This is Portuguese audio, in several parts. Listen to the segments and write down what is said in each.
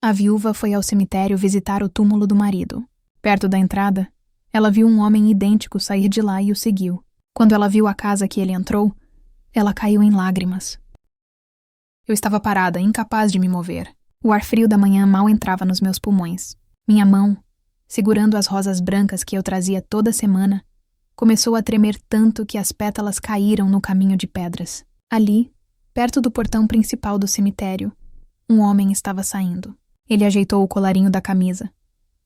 A viúva foi ao cemitério visitar o túmulo do marido. Perto da entrada, ela viu um homem idêntico sair de lá e o seguiu. Quando ela viu a casa que ele entrou, ela caiu em lágrimas. Eu estava parada, incapaz de me mover. O ar frio da manhã mal entrava nos meus pulmões. Minha mão, segurando as rosas brancas que eu trazia toda semana, começou a tremer tanto que as pétalas caíram no caminho de pedras. Ali, perto do portão principal do cemitério, um homem estava saindo. Ele ajeitou o colarinho da camisa,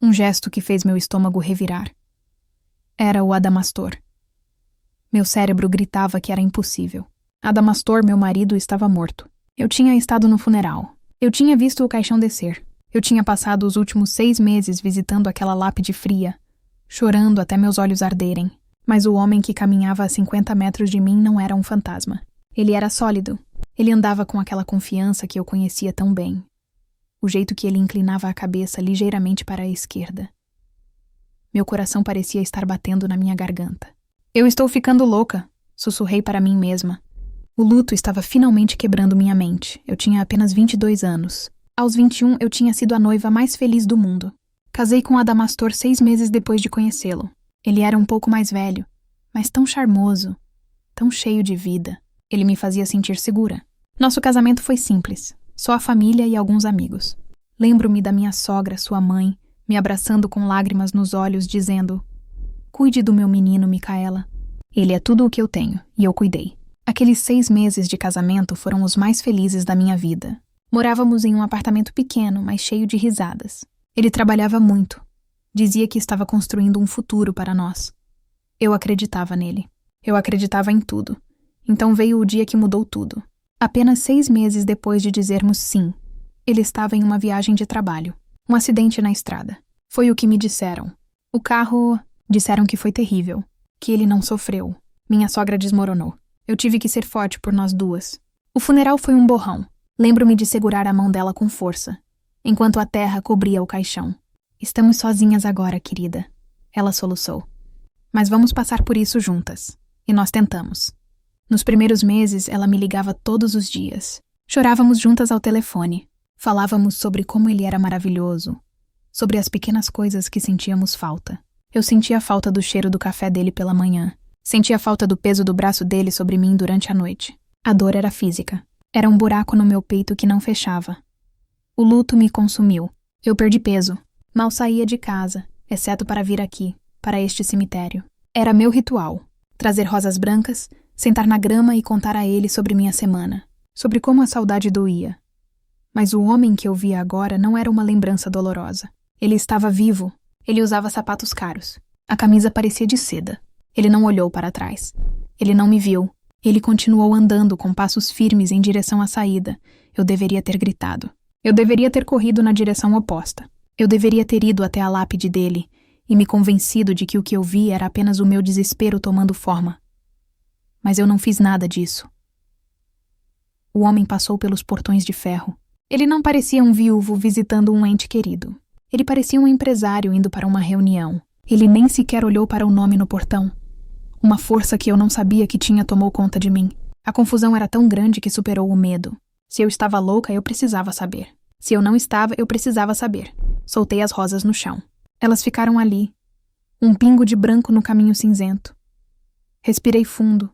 um gesto que fez meu estômago revirar. Era o Adamastor. Meu cérebro gritava que era impossível. Adamastor, meu marido, estava morto. Eu tinha estado no funeral. Eu tinha visto o caixão descer. Eu tinha passado os últimos 6 meses visitando aquela lápide fria, chorando até meus olhos arderem. Mas o homem que caminhava a 50 metros de mim não era um fantasma. Ele era sólido. Ele andava com aquela confiança que eu conhecia tão bem. O jeito que ele inclinava a cabeça ligeiramente para a esquerda. Meu coração parecia estar batendo na minha garganta. Eu estou ficando louca, sussurrei para mim mesma. O luto estava finalmente quebrando minha mente. Eu tinha apenas 22 anos. Aos 21, eu tinha sido a noiva mais feliz do mundo. Casei com Adamastor 6 meses depois de conhecê-lo. Ele era um pouco mais velho, mas tão charmoso, tão cheio de vida. Ele me fazia sentir segura. Nosso casamento foi simples, só a família e alguns amigos. Lembro-me da minha sogra, sua mãe, me abraçando com lágrimas nos olhos, dizendo: "Cuide do meu menino, Micaela. Ele é tudo o que eu tenho, e eu cuidei." Aqueles 6 meses de casamento foram os mais felizes da minha vida. Morávamos em um apartamento pequeno, mas cheio de risadas. Ele trabalhava muito. Dizia que estava construindo um futuro para nós. Eu acreditava nele. Eu acreditava em tudo. Então veio o dia que mudou tudo. Apenas 6 meses depois de dizermos sim, ele estava em uma viagem de trabalho. Um acidente na estrada. Foi o que me disseram. O carro... Disseram que foi terrível. Que ele não sofreu. Minha sogra desmoronou. Eu tive que ser forte por nós duas. O funeral foi um borrão. Lembro-me de segurar a mão dela com força, enquanto a terra cobria o caixão. "Estamos sozinhas agora, querida," ela soluçou. "Mas vamos passar por isso juntas." E nós tentamos. Nos primeiros meses, ela me ligava todos os dias. Chorávamos juntas ao telefone. Falávamos sobre como ele era maravilhoso, sobre as pequenas coisas que sentíamos falta. Eu sentia falta do cheiro do café dele pela manhã. Sentia falta do peso do braço dele sobre mim durante a noite. A dor era física. Era um buraco no meu peito que não fechava. O luto me consumiu. Eu perdi peso. Mal saía de casa, exceto para vir aqui, para este cemitério. Era meu ritual. Trazer rosas brancas, sentar na grama e contar a ele sobre minha semana. Sobre como a saudade doía. Mas o homem que eu via agora não era uma lembrança dolorosa. Ele estava vivo. Ele usava sapatos caros. A camisa parecia de seda. Ele não olhou para trás. Ele não me viu. Ele continuou andando com passos firmes em direção à saída. Eu deveria ter gritado. Eu deveria ter corrido na direção oposta. Eu deveria ter ido até a lápide dele e me convencido de que o que eu vi era apenas o meu desespero tomando forma. Mas eu não fiz nada disso. O homem passou pelos portões de ferro. Ele não parecia um viúvo visitando um ente querido. Ele parecia um empresário indo para uma reunião. Ele nem sequer olhou para o nome no portão. Uma força que eu não sabia que tinha tomou conta de mim. A confusão era tão grande que superou o medo. Se eu estava louca, eu precisava saber. Se eu não estava, eu precisava saber. Soltei as rosas no chão. Elas ficaram ali. Um pingo de branco no caminho cinzento. Respirei fundo.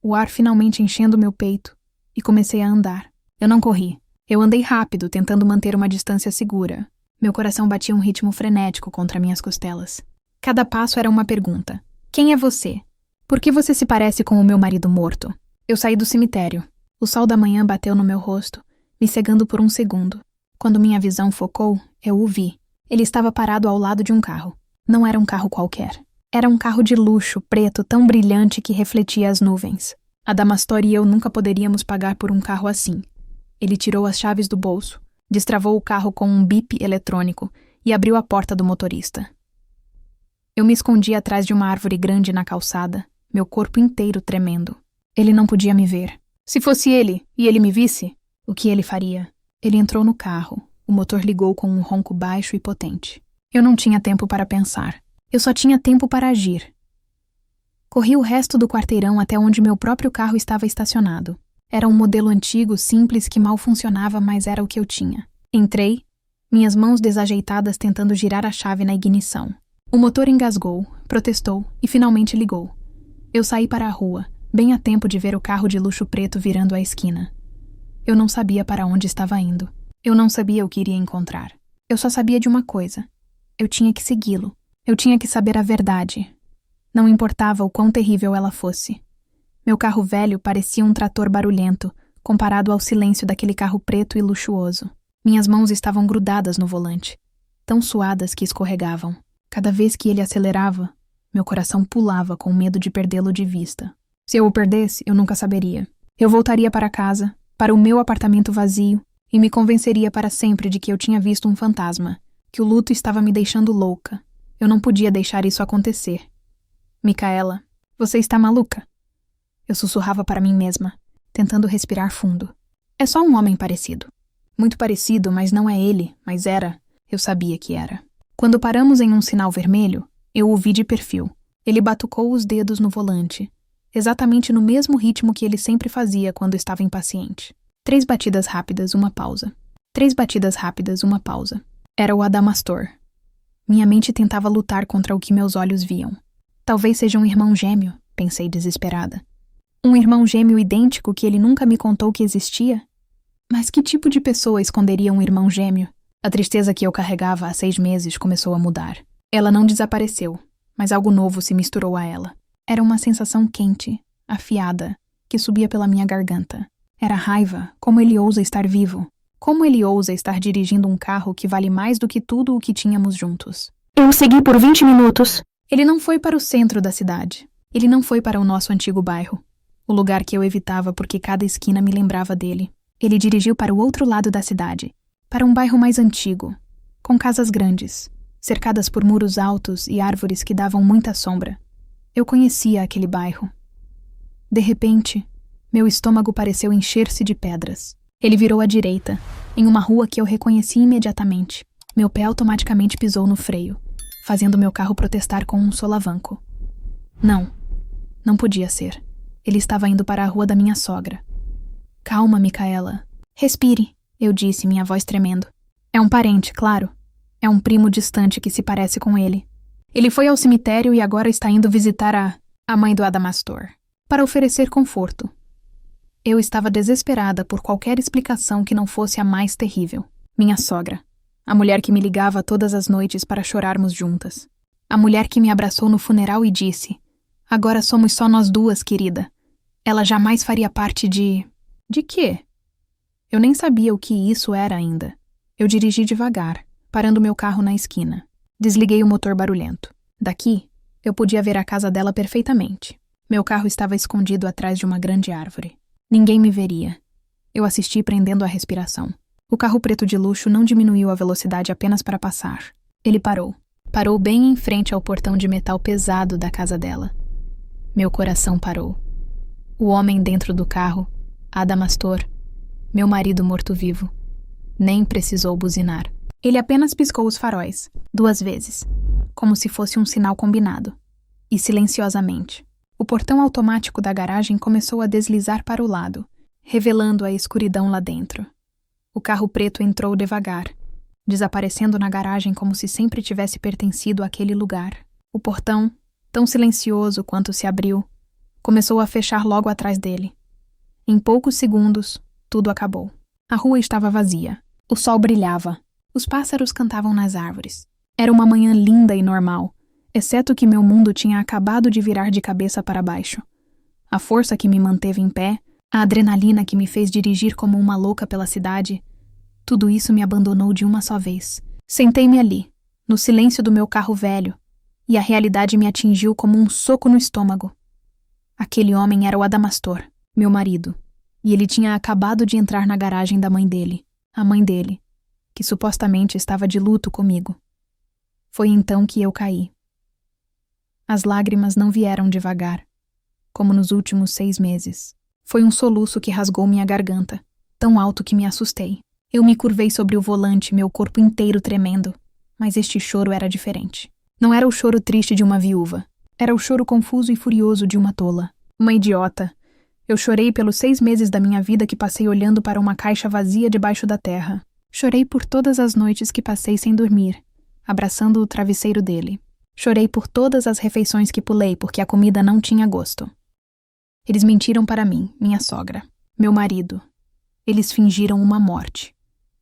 O ar finalmente enchendo meu peito. E comecei a andar. Eu não corri. Eu andei rápido, tentando manter uma distância segura. Meu coração batia um ritmo frenético contra minhas costelas. Cada passo era uma pergunta. Quem é você? Por que você se parece com o meu marido morto? Eu saí do cemitério. O sol da manhã bateu no meu rosto, me cegando por um segundo. Quando minha visão focou, eu o vi. Ele estava parado ao lado de um carro. Não era um carro qualquer. Era um carro de luxo, preto, tão brilhante que refletia as nuvens. Adamastor e eu nunca poderíamos pagar por um carro assim. Ele tirou as chaves do bolso, destravou o carro com um bip eletrônico e abriu a porta do motorista. Eu me escondi atrás de uma árvore grande na calçada, meu corpo inteiro tremendo. Ele não podia me ver. Se fosse ele, e ele me visse, o que ele faria? Ele entrou no carro. O motor ligou com um ronco baixo e potente. Eu não tinha tempo para pensar. Eu só tinha tempo para agir. Corri o resto do quarteirão até onde meu próprio carro estava estacionado. Era um modelo antigo, simples, que mal funcionava, mas era o que eu tinha. Entrei, minhas mãos desajeitadas tentando girar a chave na ignição. O motor engasgou, protestou e finalmente ligou. Eu saí para a rua, bem a tempo de ver o carro de luxo preto virando a esquina. Eu não sabia para onde estava indo. Eu não sabia o que iria encontrar. Eu só sabia de uma coisa. Eu tinha que segui-lo. Eu tinha que saber a verdade. Não importava o quão terrível ela fosse. Meu carro velho parecia um trator barulhento, comparado ao silêncio daquele carro preto e luxuoso. Minhas mãos estavam grudadas no volante, tão suadas que escorregavam. Cada vez que ele acelerava, meu coração pulava com medo de perdê-lo de vista. Se eu o perdesse, eu nunca saberia. Eu voltaria para casa, para o meu apartamento vazio, e me convenceria para sempre de que eu tinha visto um fantasma, que o luto estava me deixando louca. Eu não podia deixar isso acontecer. Micaela, você está maluca? Eu sussurrava para mim mesma, tentando respirar fundo. É só um homem parecido. Muito parecido, mas não é ele, mas era. Eu sabia que era. Quando paramos em um sinal vermelho, eu o vi de perfil. Ele batucou os dedos no volante, exatamente no mesmo ritmo que ele sempre fazia quando estava impaciente. 3 batidas rápidas, uma pausa. 3 batidas rápidas, uma pausa. Era o Adamastor. Minha mente tentava lutar contra o que meus olhos viam. Talvez seja um irmão gêmeo, pensei desesperada. Um irmão gêmeo idêntico que ele nunca me contou que existia? Mas que tipo de pessoa esconderia um irmão gêmeo? A tristeza que eu carregava há 6 meses começou a mudar. Ela não desapareceu, mas algo novo se misturou a ela. Era uma sensação quente, afiada, que subia pela minha garganta. Era raiva, como ele ousa estar vivo. Como ele ousa estar dirigindo um carro que vale mais do que tudo o que tínhamos juntos. Eu o segui por 20 minutos. Ele não foi para o centro da cidade. Ele não foi para o nosso antigo bairro. O lugar que eu evitava porque cada esquina me lembrava dele. Ele dirigiu para o outro lado da cidade, para um bairro mais antigo, com casas grandes, cercadas por muros altos e árvores que davam muita sombra. Eu conhecia aquele bairro. De repente, meu estômago pareceu encher-se de pedras. Ele virou à direita, em uma rua que eu reconheci imediatamente. Meu pé automaticamente pisou no freio, fazendo meu carro protestar com um solavanco. Não podia ser. Ele estava indo para a rua da minha sogra. Calma, Micaela. Respire, eu disse, minha voz tremendo. É um parente, claro. É um primo distante que se parece com ele. Ele foi ao cemitério e agora está indo visitar a mãe do Adamastor, para oferecer conforto. Eu estava desesperada por qualquer explicação que não fosse a mais terrível. Minha sogra, a mulher que me ligava todas as noites para chorarmos juntas. A mulher que me abraçou no funeral e disse: "Agora somos só nós duas, querida." Ela jamais faria parte de... De quê? Eu nem sabia o que isso era ainda. Eu dirigi devagar, parando meu carro na esquina. Desliguei o motor barulhento. Daqui, eu podia ver a casa dela perfeitamente. Meu carro estava escondido atrás de uma grande árvore. Ninguém me veria. Eu assisti prendendo a respiração. O carro preto de luxo não diminuiu a velocidade apenas para passar. Ele parou. Parou bem em frente ao portão de metal pesado da casa dela. Meu coração parou. O homem dentro do carro, Adamastor, meu marido morto-vivo, nem precisou buzinar. Ele apenas piscou os faróis, 2 vezes, como se fosse um sinal combinado. E silenciosamente, o portão automático da garagem começou a deslizar para o lado, revelando a escuridão lá dentro. O carro preto entrou devagar, desaparecendo na garagem como se sempre tivesse pertencido àquele lugar. O portão, tão silencioso quanto se abriu, começou a fechar logo atrás dele. Em poucos segundos, tudo acabou. A rua estava vazia. O sol brilhava. Os pássaros cantavam nas árvores. Era uma manhã linda e normal, exceto que meu mundo tinha acabado de virar de cabeça para baixo. A força que me manteve em pé, a adrenalina que me fez dirigir como uma louca pela cidade, tudo isso me abandonou de uma só vez. Sentei-me ali, no silêncio do meu carro velho, e a realidade me atingiu como um soco no estômago. Aquele homem era o Adamastor, meu marido, e ele tinha acabado de entrar na garagem da mãe dele, a mãe dele, que supostamente estava de luto comigo. Foi então que eu caí. As lágrimas não vieram devagar, como nos últimos 6 meses. Foi um soluço que rasgou minha garganta, tão alto que me assustei. Eu me curvei sobre o volante, meu corpo inteiro tremendo, mas este choro era diferente. Não era o choro triste de uma viúva. Era o choro confuso e furioso de uma tola. Uma idiota. Eu chorei pelos 6 meses da minha vida que passei olhando para uma caixa vazia debaixo da terra. Chorei por todas as noites que passei sem dormir, abraçando o travesseiro dele. Chorei por todas as refeições que pulei porque a comida não tinha gosto. Eles mentiram para mim, minha sogra, meu marido. Eles fingiram uma morte.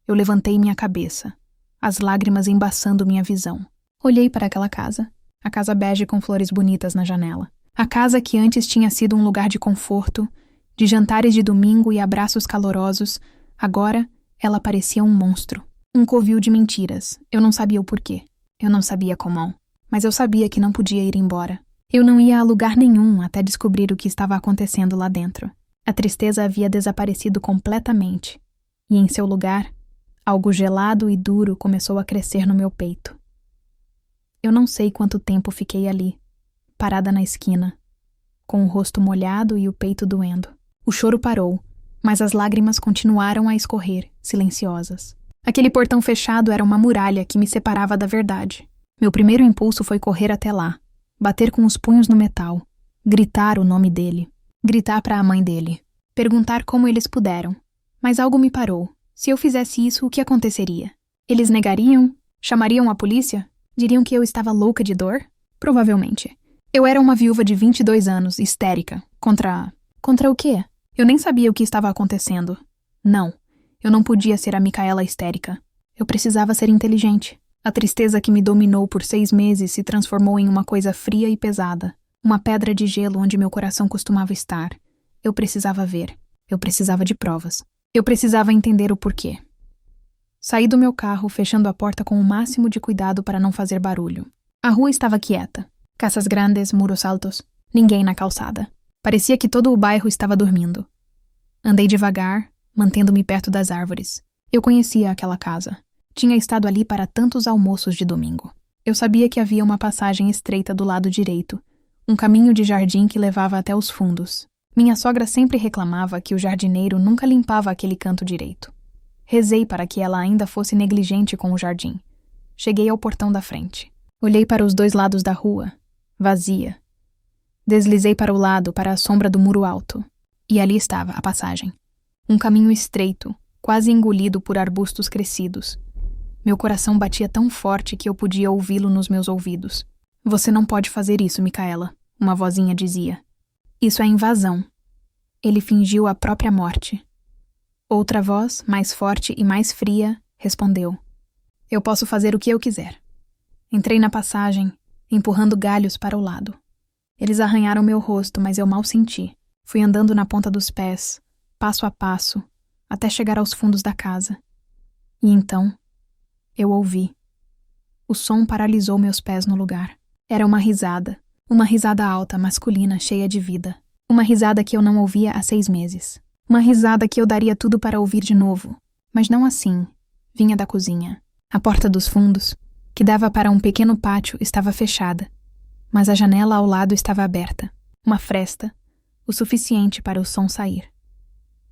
Eu levantei minha cabeça, as lágrimas embaçando minha visão. Olhei para aquela casa, a casa bege com flores bonitas na janela. A casa que antes tinha sido um lugar de conforto, de jantares de domingo e abraços calorosos, agora ela parecia um monstro. Um covil de mentiras. Eu não sabia o porquê. Eu não sabia como. Mas eu sabia que não podia ir embora. Eu não ia a lugar nenhum até descobrir o que estava acontecendo lá dentro. A tristeza havia desaparecido completamente. E em seu lugar, algo gelado e duro começou a crescer no meu peito. Eu não sei quanto tempo fiquei ali, parada na esquina, com o rosto molhado e o peito doendo. O choro parou, mas as lágrimas continuaram a escorrer, silenciosas. Aquele portão fechado era uma muralha que me separava da verdade. Meu primeiro impulso foi correr até lá, bater com os punhos no metal, gritar o nome dele, gritar para a mãe dele, perguntar como eles puderam. Mas algo me parou. Se eu fizesse isso, o que aconteceria? Eles negariam? Chamariam a polícia? Diriam que eu estava louca de dor? Provavelmente. Eu era uma viúva de 22 anos, histérica. Contra o quê? Eu nem sabia o que estava acontecendo. Não, eu não podia ser a Micaela histérica. Eu precisava ser inteligente. A tristeza que me dominou por 6 meses se transformou em uma coisa fria e pesada. Uma pedra de gelo onde meu coração costumava estar. Eu precisava ver. Eu precisava de provas. Eu precisava entender o porquê. Saí do meu carro, fechando a porta com o máximo de cuidado para não fazer barulho. A rua estava quieta. Casas grandes, muros altos. Ninguém na calçada. Parecia que todo o bairro estava dormindo. Andei devagar, mantendo-me perto das árvores. Eu conhecia aquela casa. Tinha estado ali para tantos almoços de domingo. Eu sabia que havia uma passagem estreita do lado direito, um caminho de jardim que levava até os fundos. Minha sogra sempre reclamava que o jardineiro nunca limpava aquele canto direito. Rezei para que ela ainda fosse negligente com o jardim. Cheguei ao portão da frente. Olhei para os 2 lados da rua, vazia. Deslizei para o lado, para a sombra do muro alto. E ali estava a passagem. Um caminho estreito, quase engolido por arbustos crescidos. Meu coração batia tão forte que eu podia ouvi-lo nos meus ouvidos. Você não pode fazer isso, Micaela, uma vozinha dizia. Isso é invasão. Ele fingiu a própria morte. Outra voz, mais forte e mais fria, respondeu. Eu posso fazer o que eu quiser. Entrei na passagem, empurrando galhos para o lado. Eles arranharam meu rosto, mas eu mal senti. Fui andando na ponta dos pés, passo a passo, até chegar aos fundos da casa. E então, eu ouvi. O som paralisou meus pés no lugar. Era uma risada alta, masculina, cheia de vida. Uma risada que eu não ouvia há 6 meses. Uma risada que eu daria tudo para ouvir de novo. Mas não assim. Vinha da cozinha. A porta dos fundos, que dava para um pequeno pátio, estava fechada. Mas a janela ao lado estava aberta. Uma fresta, o suficiente para o som sair.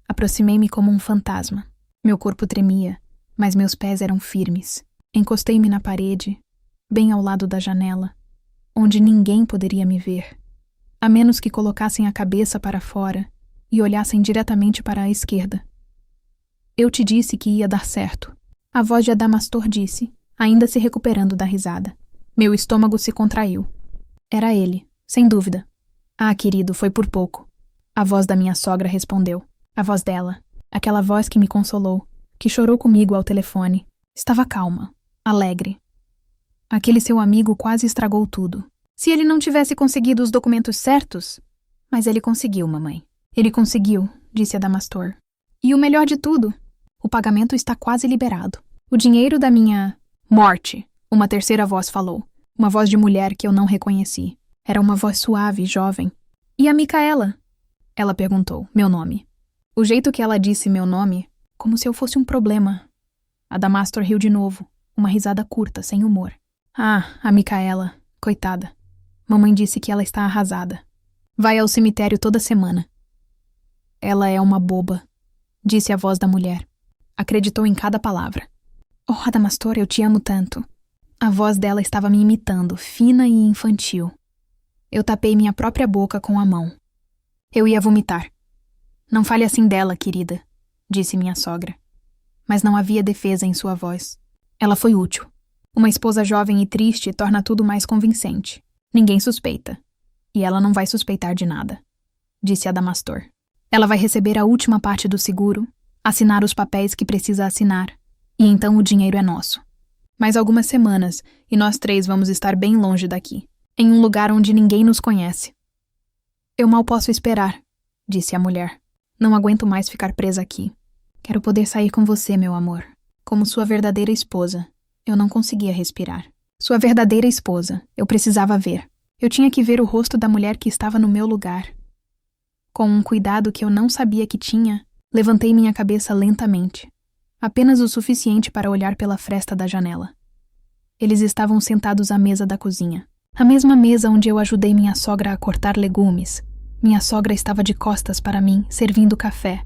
Aproximei-me como um fantasma. Meu corpo tremia, mas meus pés eram firmes. Encostei-me na parede, bem ao lado da janela, onde ninguém poderia me ver, a menos que colocassem a cabeça para fora e olhassem diretamente para a esquerda. Eu te disse que ia dar certo. A voz de Adamastor disse, ainda se recuperando da risada. Meu estômago se contraiu. Era ele, sem dúvida. Ah, querido, foi por pouco. A voz da minha sogra respondeu. A voz dela, aquela voz que me consolou, que chorou comigo ao telefone, estava calma, alegre. Aquele seu amigo quase estragou tudo. Se ele não tivesse conseguido os documentos certos... Mas ele conseguiu, mamãe. Ele conseguiu, disse Adamastor. E o melhor de tudo, o pagamento está quase liberado. O dinheiro da minha... morte, uma terceira voz falou. Uma voz de mulher que eu não reconheci. Era uma voz suave, jovem. E a Micaela? Ela perguntou, meu nome. O jeito que ela disse meu nome, como se eu fosse um problema. Adamastor riu de novo, uma risada curta, sem humor. Ah, a Micaela, coitada. Mamãe disse que ela está arrasada. Vai ao cemitério toda semana. Ela é uma boba, disse a voz da mulher. Acreditou em cada palavra. Oh, Adamastor, eu te amo tanto. A voz dela estava me imitando, fina e infantil. Eu tapei minha própria boca com a mão. Eu ia vomitar. Não fale assim dela, querida, disse minha sogra. mas não havia defesa em sua voz. Ela foi útil. Uma esposa jovem e triste torna tudo mais convincente. Ninguém suspeita. E ela não vai suspeitar de nada, disse Adamastor. Ela vai receber a última parte do seguro, assinar os papéis que precisa assinar, e então o dinheiro é nosso. Mais algumas semanas, e nós três vamos estar bem longe daqui, em um lugar onde ninguém nos conhece. Eu mal posso esperar, disse a mulher. Não aguento mais ficar presa aqui. Quero poder sair com você, meu amor. Como sua verdadeira esposa. Eu não conseguia respirar. Sua verdadeira esposa. Eu precisava ver. Eu tinha que ver o rosto da mulher que estava no meu lugar. Com um cuidado que eu não sabia que tinha, levantei minha cabeça lentamente. Apenas o suficiente para olhar pela fresta da janela. Eles estavam sentados à mesa da cozinha. A mesma mesa onde eu ajudei minha sogra a cortar legumes. Minha sogra estava de costas para mim, servindo café.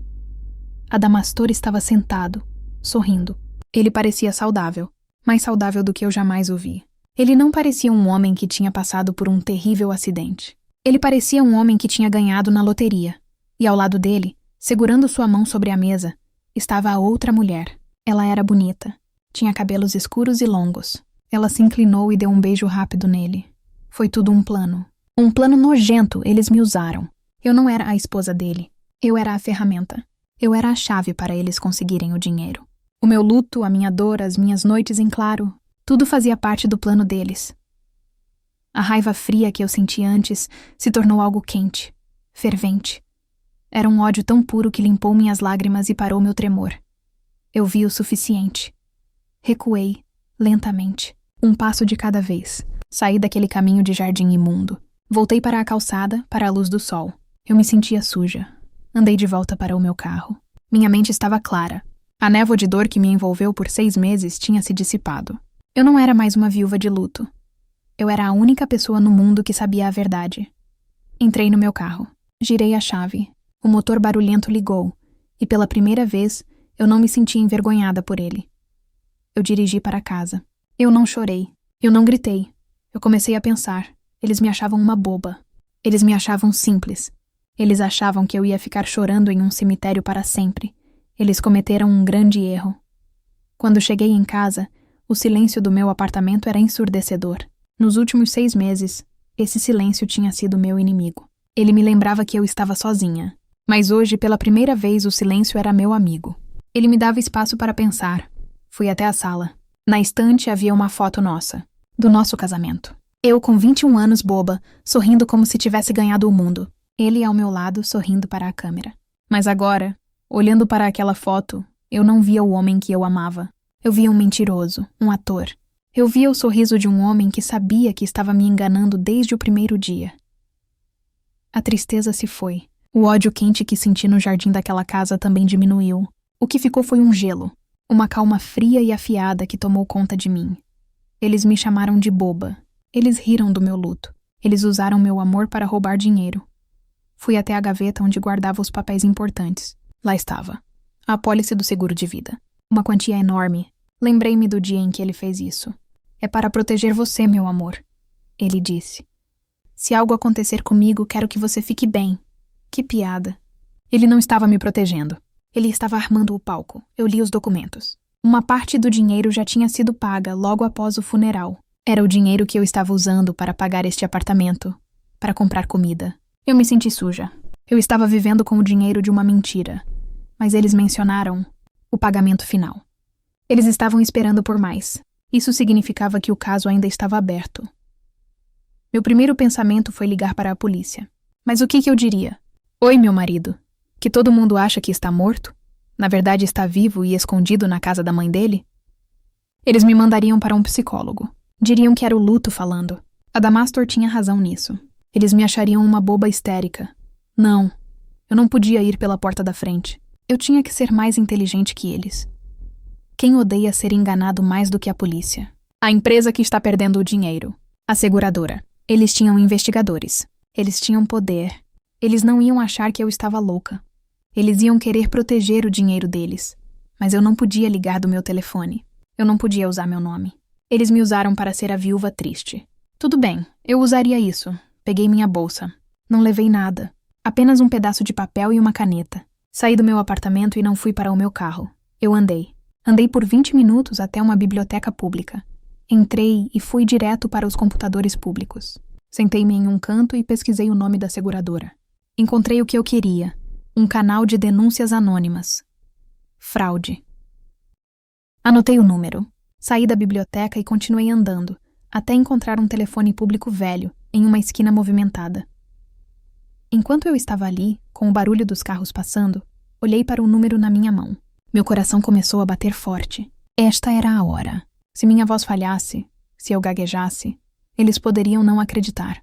Adamastor estava sentado, sorrindo. Ele parecia saudável, mais saudável do que eu jamais o vi. Ele não parecia um homem que tinha passado por um terrível acidente. Ele parecia um homem que tinha ganhado na loteria. E ao lado dele, segurando sua mão sobre a mesa, estava a outra mulher. Ela era bonita. Tinha cabelos escuros e longos. Ela se inclinou e deu um beijo rápido nele. Foi tudo um plano. Um plano nojento, eles me usaram. Eu não era a esposa dele. Eu era a ferramenta. Eu era a chave para eles conseguirem o dinheiro. O meu luto, a minha dor, as minhas noites em claro, tudo fazia parte do plano deles. A raiva fria que eu senti antes se tornou algo quente, fervente. Era um ódio tão puro que limpou minhas lágrimas e parou meu tremor. Eu vi o suficiente. Recuei, lentamente, um passo de cada vez. Saí daquele caminho de jardim imundo. Voltei para a calçada, para a luz do sol. Eu me sentia suja. Andei de volta para o meu carro. Minha mente estava clara. A névoa de dor que me envolveu por 6 meses tinha se dissipado. Eu não era mais uma viúva de luto. Eu era a única pessoa no mundo que sabia a verdade. Entrei no meu carro. Girei a chave. O motor barulhento ligou. E pela primeira vez, eu não me senti envergonhada por ele. Eu dirigi para casa. Eu não chorei. Eu não gritei. Eu comecei a pensar. Eles me achavam uma boba. Eles me achavam simples. Eles achavam que eu ia ficar chorando em um cemitério para sempre. Eles cometeram um grande erro. Quando cheguei em casa, o silêncio do meu apartamento era ensurdecedor. Nos últimos 6 meses, esse silêncio tinha sido meu inimigo. Ele me lembrava que eu estava sozinha. Mas hoje, pela primeira vez, o silêncio era meu amigo. Ele me dava espaço para pensar. Fui até a sala. Na estante havia uma foto nossa, do nosso casamento. Eu, com 21 anos, boba, sorrindo como se tivesse ganhado o mundo. Ele ao meu lado, sorrindo para a câmera. Mas agora, olhando para aquela foto, eu não via o homem que eu amava. Eu via um mentiroso, um ator. Eu via o sorriso de um homem que sabia que estava me enganando desde o primeiro dia. A tristeza se foi. O ódio quente que senti no jardim daquela casa também diminuiu. O que ficou foi um gelo, uma calma fria e afiada que tomou conta de mim. Eles me chamaram de boba. Eles riram do meu luto. Eles usaram meu amor para roubar dinheiro. Fui até a gaveta onde guardava os papéis importantes. Lá estava. A apólice do seguro de vida. Uma quantia enorme. Lembrei-me do dia em que ele fez isso. É para proteger você, meu amor. Ele disse. Se algo acontecer comigo, quero que você fique bem. Que piada. Ele não estava me protegendo. Ele estava armando o palco. Eu li os documentos. Uma parte do dinheiro já tinha sido paga logo após o funeral. Era o dinheiro que eu estava usando para pagar este apartamento, para comprar comida. Eu me senti suja. Eu estava vivendo com o dinheiro de uma mentira. Mas eles mencionaram o pagamento final. Eles estavam esperando por mais. Isso significava que o caso ainda estava aberto. Meu primeiro pensamento foi ligar para a polícia. Mas o que eu diria? Oi, meu marido. Que todo mundo acha que está morto? Na verdade está vivo e escondido na casa da mãe dele? Eles me mandariam para um psicólogo. Diriam que era o luto falando. Adamastor tinha razão nisso. Eles me achariam uma boba histérica. Não. Eu não podia ir pela porta da frente. Eu tinha que ser mais inteligente que eles. Quem odeia ser enganado mais do que a polícia? A empresa que está perdendo o dinheiro. A seguradora. Eles tinham investigadores. Eles tinham poder. Eles não iam achar que eu estava louca. Eles iam querer proteger o dinheiro deles. Mas eu não podia ligar do meu telefone. Eu não podia usar meu nome. Eles me usaram para ser a viúva triste. Tudo bem, eu usaria isso. Peguei minha bolsa. Não levei nada. Apenas um pedaço de papel e uma caneta. Saí do meu apartamento e não fui para o meu carro. Eu andei. Andei por 20 minutos até uma biblioteca pública. Entrei e fui direto para os computadores públicos. Sentei-me em um canto e pesquisei o nome da seguradora. Encontrei o que eu queria: um canal de denúncias anônimas. Fraude. Anotei o número. Saí da biblioteca e continuei andando, até encontrar um telefone público velho, em uma esquina movimentada. Enquanto eu estava ali, com o barulho dos carros passando, olhei para o número na minha mão. Meu coração começou a bater forte. Esta era a hora. Se minha voz falhasse, se eu gaguejasse, eles poderiam não acreditar.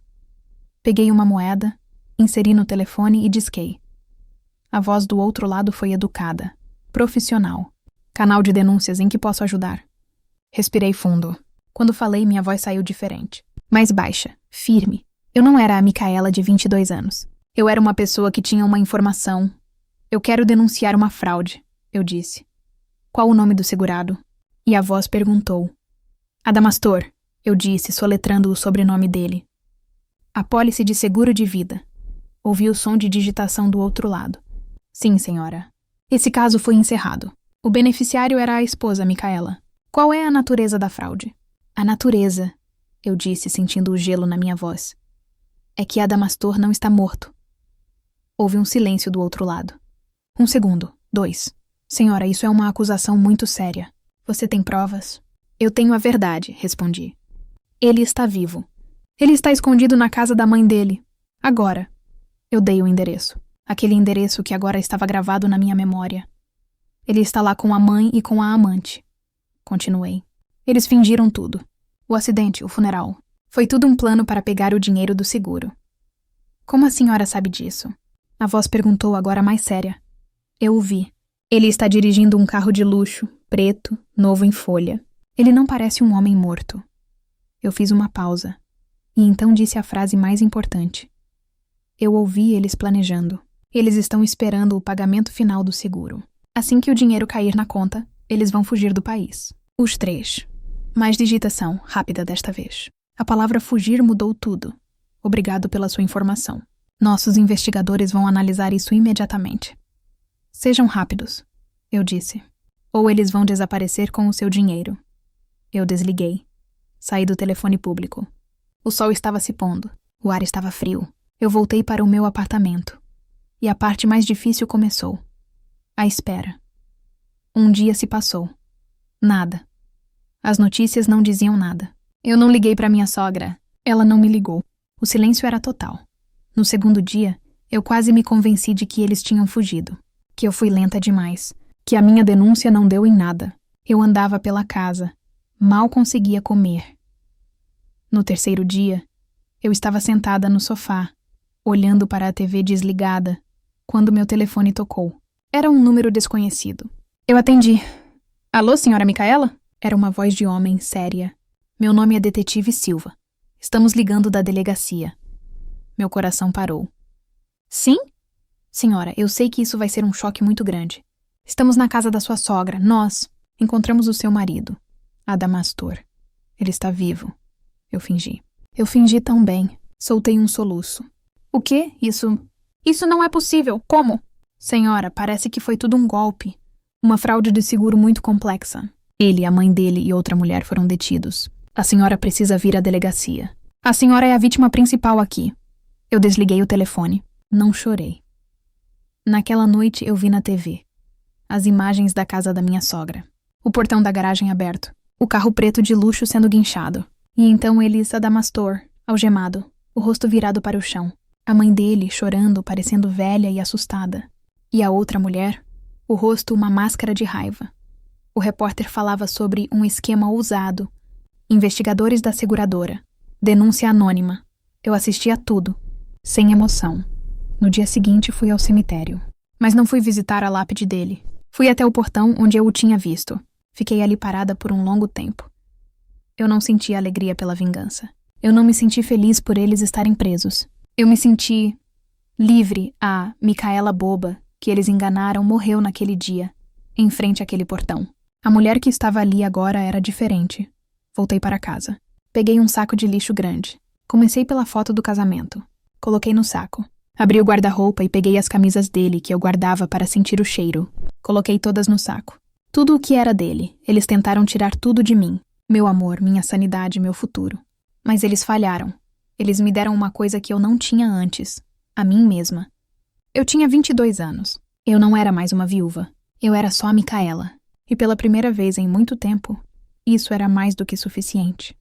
Peguei uma moeda, inseri no telefone e disquei. A voz do outro lado foi educada, profissional. Canal de denúncias, em que posso ajudar? Respirei fundo. Quando falei, minha voz saiu diferente. Mais baixa, firme. Eu não era a Micaela de 22 anos. Eu era uma pessoa que tinha uma informação. Eu quero denunciar uma fraude, eu disse. Qual o nome do segurado? E a voz perguntou. Adamastor, eu disse, soletrando o sobrenome dele. Apólice de seguro de vida. Ouvi o som de digitação do outro lado. Sim, senhora. Esse caso foi encerrado. O beneficiário era a esposa, Micaela. Qual é a natureza da fraude? A natureza, eu disse, sentindo o gelo na minha voz, é que Adamastor não está morto. Houve um silêncio do outro lado. 1 segundo. 2. Senhora, isso é uma acusação muito séria. Você tem provas? Eu tenho a verdade, respondi. Ele está vivo. Ele está escondido na casa da mãe dele. Agora. Eu dei o endereço. Aquele endereço que agora estava gravado na minha memória. Ele está lá com a mãe e com a amante. Continuei. Eles fingiram tudo. O acidente, o funeral. Foi tudo um plano para pegar o dinheiro do seguro. Como a senhora sabe disso? A voz perguntou agora mais séria. Eu o vi. Ele está dirigindo um carro de luxo, preto, novo em folha. Ele não parece um homem morto. Eu fiz uma pausa. E então disse a frase mais importante. Eu ouvi eles planejando. Eles estão esperando o pagamento final do seguro. Assim que o dinheiro cair na conta, eles vão fugir do país. Os 3. Mais digitação, rápida desta vez. A palavra fugir mudou tudo. Obrigado pela sua informação. Nossos investigadores vão analisar isso imediatamente. Sejam rápidos, eu disse. Ou eles vão desaparecer com o seu dinheiro. Eu desliguei. Saí do telefone público. O sol estava se pondo. O ar estava frio. Eu voltei para o meu apartamento. E a parte mais difícil começou. A espera. Um dia se passou. Nada. As notícias não diziam nada. Eu não liguei para minha sogra. Ela não me ligou. O silêncio era total. No segundo dia, eu quase me convenci de que eles tinham fugido. Que eu fui lenta demais. Que a minha denúncia não deu em nada. Eu andava pela casa. Mal conseguia comer. No terceiro dia, eu estava sentada no sofá, olhando para a TV desligada, quando meu telefone tocou. Era um número desconhecido. Eu atendi. Alô, senhora Micaela? Era uma voz de homem, séria. Meu nome é Detetive Silva. Estamos ligando da delegacia. Meu coração parou. Sim? Senhora, eu sei que isso vai ser um choque muito grande. Estamos na casa da sua sogra. Nós encontramos o seu marido, Adamastor. Ele está vivo. Eu fingi. Eu fingi tão bem. Soltei um soluço. O quê? Isso não é possível. Como? Senhora, parece que foi tudo um golpe. Uma fraude de seguro muito complexa. Ele, a mãe dele e outra mulher foram detidos. A senhora precisa vir à delegacia. A senhora é a vítima principal aqui. Eu desliguei o telefone. Não chorei. Naquela noite eu vi na TV as imagens da casa da minha sogra. O portão da garagem aberto. O carro preto de luxo sendo guinchado. E então eles, Adamastor, algemado, o rosto virado para o chão. A mãe dele, chorando, parecendo velha e assustada. E a outra mulher, o rosto uma máscara de raiva. O repórter falava sobre um esquema ousado. Investigadores da seguradora. Denúncia anônima. Eu assisti a tudo, sem emoção. No dia seguinte fui ao cemitério. Mas não fui visitar a lápide dele. Fui até o portão onde eu o tinha visto. Fiquei ali parada por um longo tempo. Eu não senti alegria pela vingança. Eu não me senti feliz por eles estarem presos. Eu me senti livre. A Micaela boba, que eles enganaram, morreu naquele dia, em frente àquele portão. A mulher que estava ali agora era diferente. Voltei para casa. Peguei um saco de lixo grande. Comecei pela foto do casamento. Coloquei no saco. Abri o guarda-roupa e peguei as camisas dele que eu guardava para sentir o cheiro. Coloquei todas no saco. Tudo o que era dele, eles tentaram tirar tudo de mim. Meu amor, minha sanidade, meu futuro. Mas eles falharam. Eles me deram uma coisa que eu não tinha antes. A mim mesma. Eu tinha 22 anos. Eu não era mais uma viúva. Eu era só a Micaela. E pela primeira vez em muito tempo, isso era mais do que suficiente.